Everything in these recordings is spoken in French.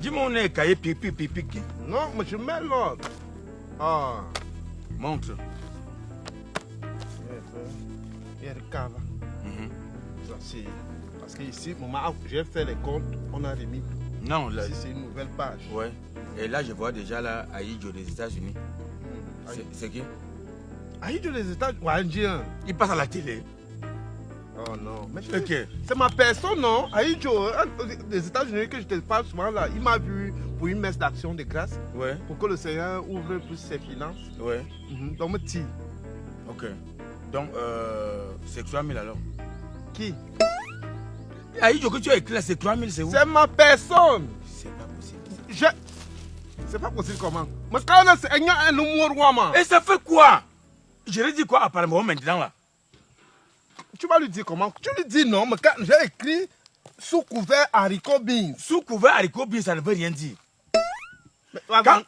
Dis-moi, on est cahier pipi. Non, mais je mets l'autre. Ah. Montre. Il y a le cave. Ça, c'est... Parce qu'ici, moment où j'ai fait les comptes, on a remis. Non, là. C'est une nouvelle page. Ouais. Et là, je vois déjà là, Aïdjo des États-Unis. C'est qui? Aïdjo des États-Unis. Ouais, indien. Il passe à la télé. Oh non. Mais Ok. c'est ma personne, non? Aïdjo, des États-Unis que je te parle souvent là, il m'a vu pour une messe d'action de grâce. Ouais. Pour que le Seigneur ouvre plus ses finances. Ouais. Donc, me tire. Ok. Donc, c'est 3000 alors. Qui? Aïdjo que tu as écrit là, c'est 3000, c'est où? C'est ma personne. C'est pas possible. C'est pas possible comment? Mais quand on a un numéro, man. Et ça fait quoi? Je lui dis quoi apparemment maintenant là? Tu vas lui dire comment? Tu lui dis non, mais quand j'ai écrit sous couvert haricot beans. Sous couvert haricot beans, ça ne veut rien dire.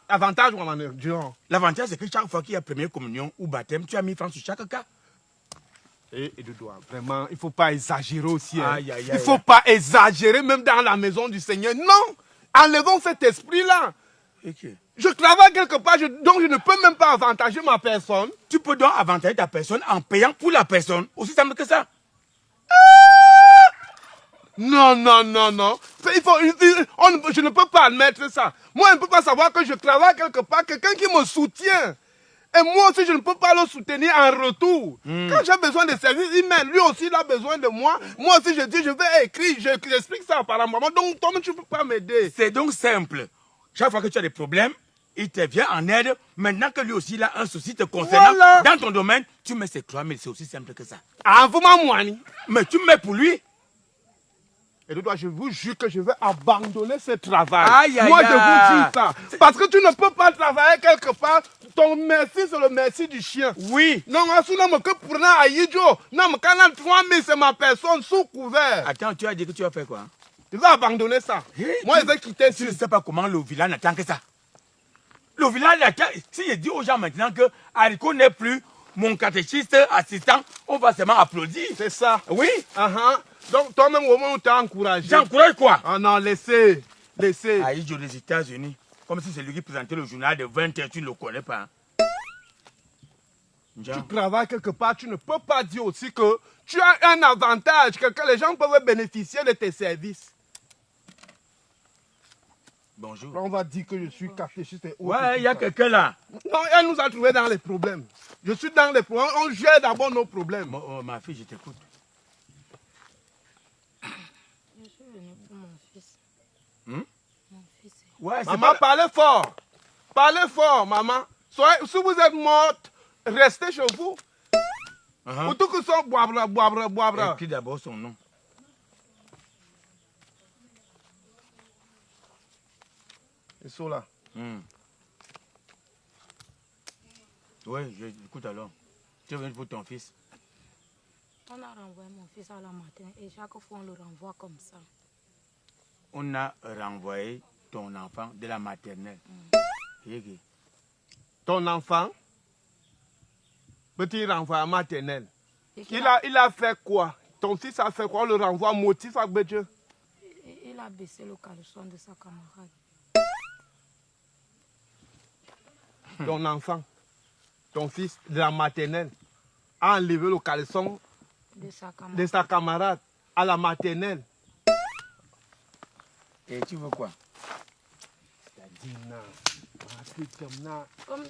Avantage, on en est durant. L'avantage, c'est que chaque fois qu'il y a première communion ou baptême, tu as 1000 francs sur chaque cas. Et de doigt, vraiment, il ne faut pas exagérer aussi. Hein. Aïe, aïe, aïe, il ne faut pas exagérer même dans la maison du Seigneur. Non! Enlevons cet esprit-là. Okay. Je travaille quelque part, donc je ne peux même pas avantager ma personne. Tu peux donc avantager ta personne en payant pour la personne. Aussi simple que ça. Non. Je ne peux pas admettre ça. Moi, je ne peux pas savoir que je travaille quelque part, quelqu'un qui me soutient. Et moi aussi, je ne peux pas le soutenir en retour. Quand j'ai besoin de services, lui aussi, il a besoin de moi. Moi aussi, je dis, je vais écrire, j'explique ça apparemment. Donc, toi, tu ne peux pas m'aider. C'est donc simple. Chaque fois que tu as des problèmes, il te vient en aide. Maintenant que lui aussi, il a un souci te concernant dans ton domaine, tu mets ses 3000. C'est aussi simple que ça. Ah, vous m'en. Mais tu mets pour lui. Et de toi, je vous jure que je vais abandonner ce travail. Aïe, Moi, je vous dis ça. Parce que tu ne peux pas travailler quelque part. Ton merci, c'est le merci du chien. Oui. Non, que pour Aïdjo. Non, mais quand on 3000, c'est ma personne sous couvert. Attends, tu as dit que tu vas faire quoi? Je vais abandonner ça. Moi, je vais quitter Tu ne sais pas comment le village n'attend que ça. Le village attend. Si je dis aux gens maintenant que Haricot n'est plus mon catéchiste assistant, on va seulement applaudir. C'est ça. Oui. Donc, toi-même, au moment où tu as encouragé. J'encourage quoi? Ah non, laissez. Aïdjo des États-Unis. Comme si c'est lui qui présentait le journal de 20h, tu ne le connais pas. Tu travailles quelque part, tu ne peux pas dire aussi que tu as un avantage, que les gens peuvent bénéficier de tes services. Bonjour. On va dire que je suis catéchiste. Ouais, il y a quelqu'un là. Non, elle nous a trouvés dans les problèmes. Je suis dans les problèmes. On gère d'abord nos problèmes. Ma fille, je t'écoute. Je suis venue pour mon fils. Mon fils. Ouais, maman, parlez fort. Parlez fort, maman. Si vous êtes morte, restez chez vous. Pour tout que ça, boabra. Écris d'abord son nom. Ils sont là. Oui, écoute alors. Tu es venu pour ton fils. On a renvoyé mon fils à la matin et chaque fois on le renvoie comme ça. On a renvoyé ton enfant de la maternelle. Ton enfant, petit renvoi à maternelle. Il a fait quoi? Ton fils a fait quoi? On le renvoie motif à Bédieu. Il a baissé le caleçon de sa camarade. Ton enfant, ton fils de la maternelle, a enlevé le caleçon de sa camarade à la maternelle. Et tu veux quoi? Comme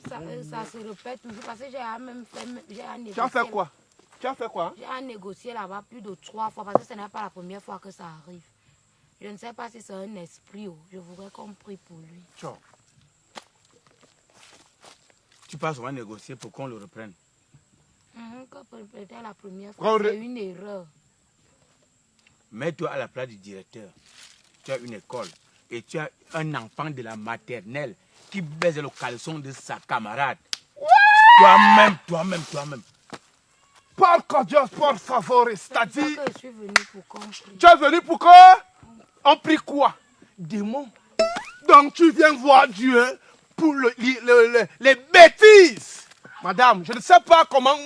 ça se répète toujours parce que j'ai même fait négocier. Tu as fait quoi? J'ai négocié là-bas plus de 3 fois parce que ce n'est pas la première fois que ça arrive. Je ne sais pas si c'est un esprit. Je voudrais qu'on prie pour lui. Ciao. Tu passes souvent négocier pour qu'on le reprenne. Peut-être la première fois, c'est une erreur. Mets-toi à la place du directeur. Tu as une école et tu as un enfant de la maternelle qui baise le caleçon de sa camarade. Toi-même. Por Dios, por favor, c'est-à-dire... Je suis venu pour qu'on prie. Tu es venu pour qu'on prie quoi? Démon. Donc tu viens voir Dieu pour les bêtises. Madame, je ne sais pas comment...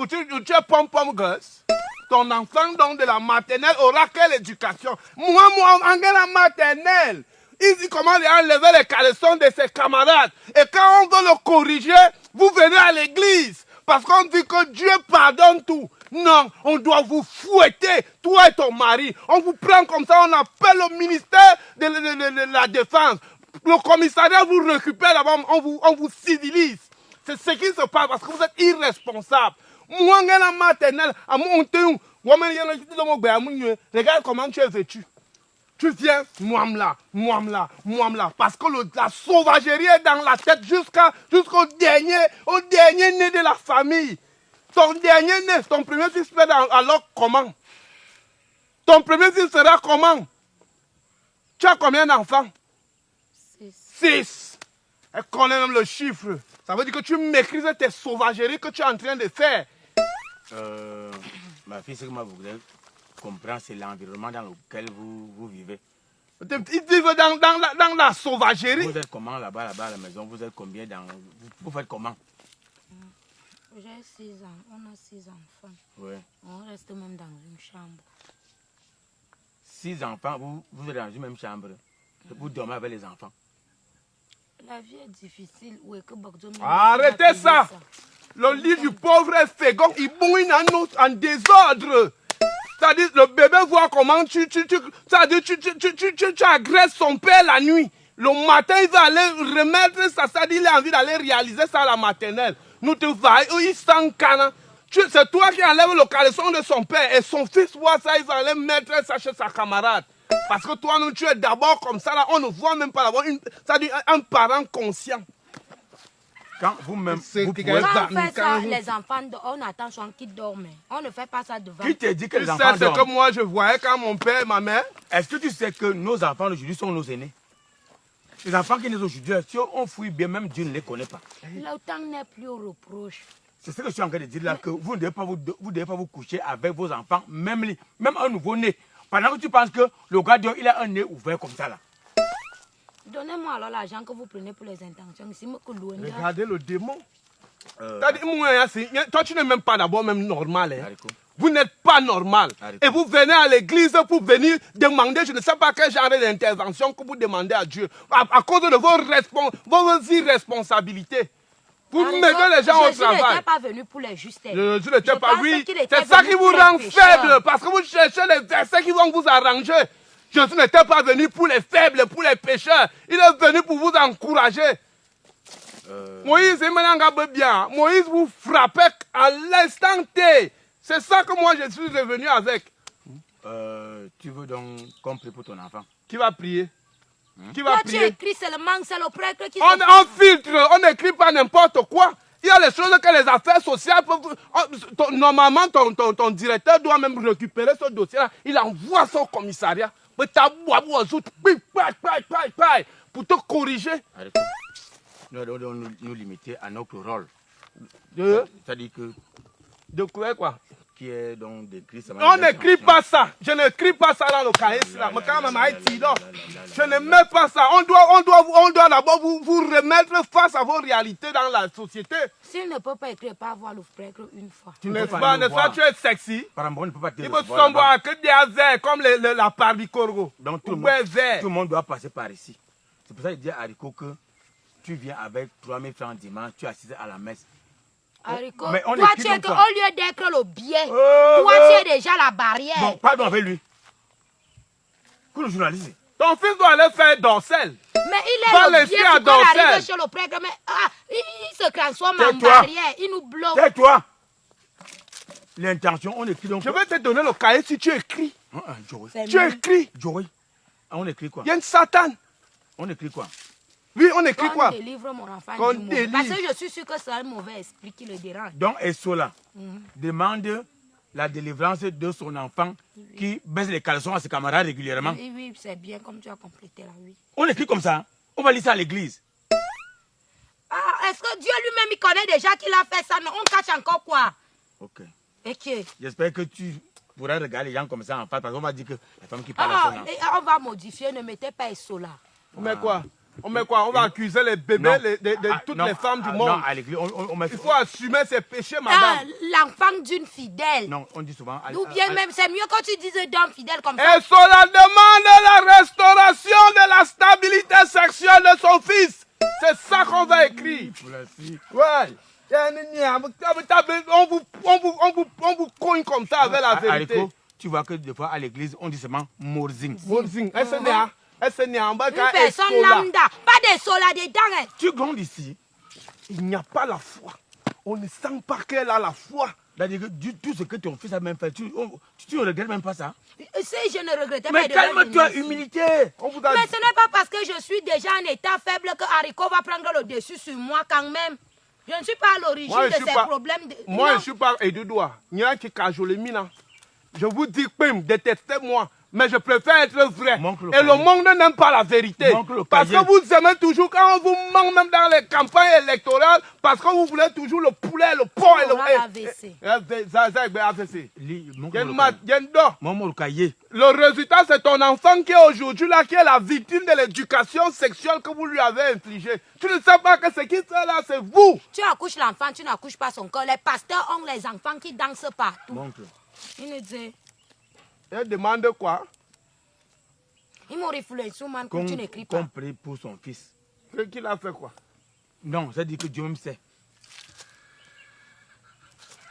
Tu es pom-pom, gosse. ton enfant donc de la maternelle aura quelle éducation? Moi, en la maternelle, il commence à enlever les caleçons de ses camarades. Et quand on veut le corriger, vous venez à l'église. Parce qu'on dit que Dieu pardonne tout. Non, on doit vous fouetter, toi et ton mari. On vous prend comme ça, on appelle au ministère de la Défense. Le commissariat vous récupère là-bas, on vous civilise. C'est ce qui se passe parce que vous êtes irresponsable. Moi, je suis maternelle, regarde comment tu es vêtu. Tu viens, moamla. Parce que la sauvagerie est dans la tête jusqu'au dernier né de la famille. Ton dernier né, ton premier fils sera alors comment? Ton premier fils sera comment? Tu as combien d'enfants? 6. Elle connaît même le chiffre. Ça veut dire que tu maîtrises tes sauvageries que tu es en train de faire. Ma fille, ce que moi vous voulez comprendre, c'est l'environnement dans lequel vous vivez. Ils vivent dans la sauvagerie. Vous êtes comment là-bas à la maison? Vous êtes combien vous faites comment? J'ai 6 ans, on a 6 enfants. Ouais. On reste même dans une chambre. 6 enfants, vous êtes dans une même chambre. Vous dormez avec les enfants. La vie est difficile. Arrêtez ça! Le lit du pauvre est fécond, il bouille en désordre. C'est-à-dire, le bébé voit comment tu agresses son père la nuit. Le matin, il va aller remettre ça, c'est-à-dire, il a envie d'aller réaliser ça à la maternelle. Nous te voyons, il s'en canne. C'est toi qui enlèves le caleçon de son père et son fils voit ça, il va aller mettre ça chez sa camarade. Parce que toi, tu es d'abord comme ça, là, on ne voit même pas d'abord un parent conscient. Quand vous-même, quand on fait ça, les enfants, on attend souvent qu'ils dorment. On ne fait pas ça devant. Qui te dit que les enfants dorment? Tu sais ce que moi je voyais quand mon père et ma mère. Est-ce que tu sais que nos enfants d'aujourd'hui sont nos aînés? Les enfants qui naissent aujourd'hui, si on fouille bien, même Dieu ne les connaît pas. Le temps n'est plus au reproche. C'est ce que je suis en train de dire là, que vous ne devez pas vous coucher avec vos enfants, même un nouveau-né. Pendant que tu penses que le gardien, il a un nez ouvert comme ça là. Donnez-moi alors l'argent que vous prenez pour les intentions. Regardez le démon. Toi, tu n'es même pas d'abord même normal. Hein. Vous n'êtes pas normal. Et vous venez à l'église pour venir demander, je ne sais pas quel genre d'intervention que vous demandez à Dieu. À cause de vos irresponsabilités. Vous mettez les gens au travail. Je n'étais pas venu pour les justes. Je n'étais pas, oui. C'est ça qui vous rend faible. Parce que vous cherchez les versets qui vont vous arranger. Je n'étais pas venu pour les faibles, pour les pécheurs. Il est venu pour vous encourager. Moïse, bien. Moïse vous frappait à l'instant T. C'est ça que moi je suis revenu avec. Tu veux donc qu'on prie pour ton enfant? Qui va prier? Qui va prier? Tu écris seulement, c'est le prêtre qui on filtre, on n'écrit pas n'importe quoi. Il y a les choses que les affaires sociales peuvent... Normalement, ton directeur doit même récupérer ce dossier-là. Il envoie son commissariat. Pour te corriger. Nous devons nous limiter à notre rôle. C'est-à-dire que... De quoi? Qui est donc décrit... On n'écrit pas ça. Je n'écris pas ça dans le cahier. Je ne mets pas ça. On doit d'abord vous remettre face à vos réalités dans la société. S'il ne peut pas écrire, pas voir le prêtre une fois. Tu n'es pas, tu es sexy. Il peut s'envoyer que des verres comme la Parbicorgo. Donc tout le monde doit passer par ici. C'est pour ça qu'il dit à Haricot que tu viens avec 3000 francs dimanche, tu assises à la messe. Haricot, toi tu es qu'au lieu d'être le biais, toi tu es déjà la barrière. Bon, pardon avec lui. Que le journaliste. Ton fils doit aller faire Dorsel. Mais il est le biais pour qu'on arrive chez le prêtre. Mais il se transforme en barrière, il nous bloque. Tais-toi. L'intention, on écrit donc... Je vais te donner le cahier si tu écris. Tu écris. Joey. On écrit quoi? Il y a une Satan. On écrit quoi? Oui, on écrit quoi? On délivre mon enfant du mauvais. Parce que je suis sûr que c'est un mauvais esprit qui le dérange. Donc Essola demande la délivrance de son enfant qui baisse les caleçons à ses camarades régulièrement. Oui, oui, c'est bien comme tu as complété là, oui. On écrit comme ça. On va lire ça à l'église. Ah, est-ce que Dieu lui-même il connaît déjà qu'il a fait ça? Non, on cache encore quoi? Ok. Ok. J'espère que tu pourras regarder les gens comme ça en face parce qu'on va dire que la femme qui parle à son enfant. On va modifier, ne mettez pas Essola. Mais quoi? On met quoi? On va accuser les bébés, toutes les femmes du monde. Non, à l'église, on met... Il faut assumer ses péchés, madame. L'enfant d'une fidèle. Non, on dit souvent... Ou bien même, c'est mieux quand tu dises d'homme fidèle comme ça. Et cela demande la restauration de la stabilité sexuelle de son fils. C'est ça qu'on va écrire. Ouais. On vous cogne comme ça avec la vérité. Aliko, tu vois que des fois à l'église, on dit seulement Morzing. Morzing. Une personne lambda. Pas des solas dedans. Hein. Tu grondes ici. Il n'y a pas la foi. On ne sent pas qu'elle a la foi. C'est-à-dire que tout ce que ton fils a même fait, tu ne regrettes même pas ça. Si je ne regrettais pas. Mais calme-toi, humilité. Mais ce n'est pas parce que je suis déjà en état faible que Haricot va prendre le dessus sur moi quand même. Je ne suis pas à l'origine de ces problèmes. Moi, je ne suis pas Edoudoua. Je vous dis, détestez-moi. Mais je préfère être vrai. Et le monde n'aime pas la vérité. Parce que vous aimez toujours, quand on vous manque même dans les campagnes électorales, parce que vous voulez toujours le poulet, le porc et le... Le résultat, c'est ton enfant qui est aujourd'hui là, qui est la victime de l'éducation sexuelle que vous lui avez infligée. Tu ne sais pas que ce qui est là, c'est vous. Tu accouches l'enfant, tu n'accouches pas son corps. Les pasteurs ont les enfants qui dansent partout. Il me dit... Elle demande quoi? Il m'a refusé, quand tu n'écris pas. Qu'on prie pour son fils. Qu'il a fait quoi? Non, ça dit que Dieu même sait.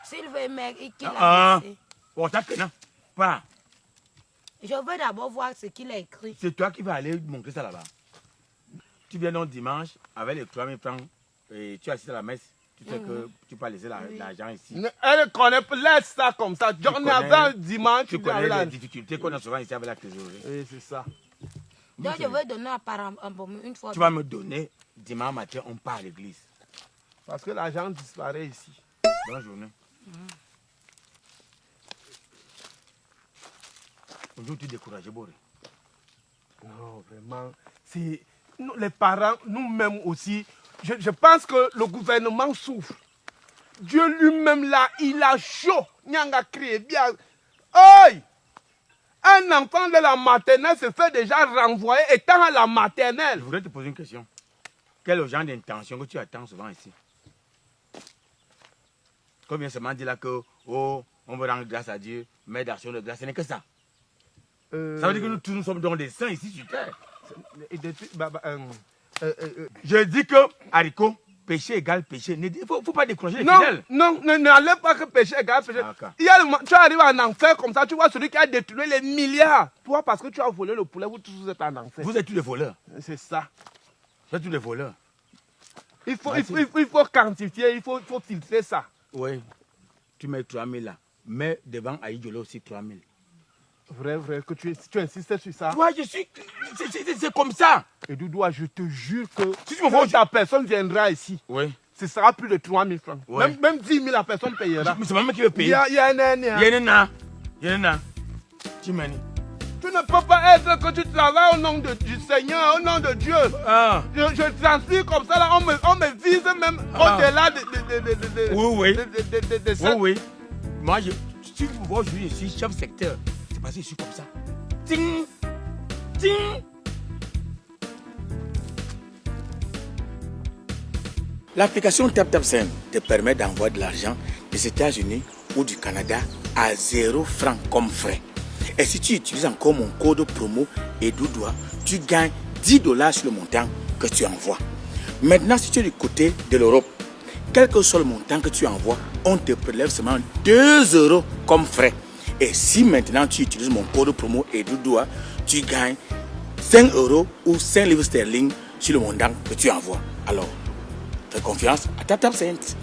S'il veut, mec, qu'il a laissé. Oh, t'as que non. Pas. Je veux d'abord voir ce qu'il a écrit. C'est toi qui vas aller montrer ça là-bas. Tu viens donc dimanche avec les 3000 francs et tu assistes à la messe. Tu sais que tu peux laisser l'argent ici. Elle connaît, laisse ça comme ça. J'en avais un dimanche. Tu connais les difficultés qu'on a souvent ici avec la trésorerie. Oui, c'est ça. Donc je vais donner une fois. Tu vas me donner dimanche matin, on part à l'église. Parce que l'argent disparaît ici. Bonne journée. Aujourd'hui, tu es découragé, Boré. Non, vraiment. Les parents, nous-mêmes aussi. Je pense que le gouvernement souffre. Dieu lui-même là, il a chaud. Nyanga crié bien. Aïe! Un enfant de la maternelle se fait déjà renvoyer étant à la maternelle. Je voudrais te poser une question. Quel genre d'intention que tu attends souvent ici? Comme vient seulement dire là que, on veut rendre grâce à Dieu, mais d'action de grâce, ce n'est que ça. Ça veut dire que nous tous nous sommes dans des saints ici sur terre. Je dis que, Haricot, péché égale péché. Il ne faut pas décrocher les fidèles. Non, n'allez pas que péché égale péché. Tu arrives en enfer comme ça, tu vois celui qui a détruit les milliards. Toi, parce que tu as volé le poulet, vous tous êtes en enfer. Vous êtes tous des voleurs. C'est ça. Vous êtes tous des voleurs. Il faut quantifier, il faut filtrer ça. Oui. Tu mets 3000 là. Mais devant Aïdjolo aussi 3000. Vrai, que tu insistes sur ça. Toi, c'est comme ça. Et Doudoua, je te jure que si quand ta personne viendra ici, oui, ce sera plus de 3000 francs. Oui. Même 10 000 la personne payera. Mais c'est même qui veut payer. Il y a un Tu m'as dit. Tu ne peux pas être que tu travailles au nom du Seigneur, au nom de Dieu. Je transpire comme ça, là, on me vise même au-delà de oui. Moi, si vous voyez, je suis chef secteur. C'est parce que je suis comme ça. Ting! Ting! L'application TapTapSend te permet d'envoyer de l'argent des États-Unis ou du Canada à 0 francs comme frais. Et si tu utilises encore mon code promo Edoudoua, tu gagnes $10 sur le montant que tu envoies. Maintenant, si tu es du côté de l'Europe, quel que soit le montant que tu envoies, on te prélève seulement 2 € comme frais. Et si maintenant tu utilises mon code promo Edoudoua, tu gagnes 5 € ou 5 livres sterling sur le montant que tu envoies. Alors, fais confiance à TapTapSend.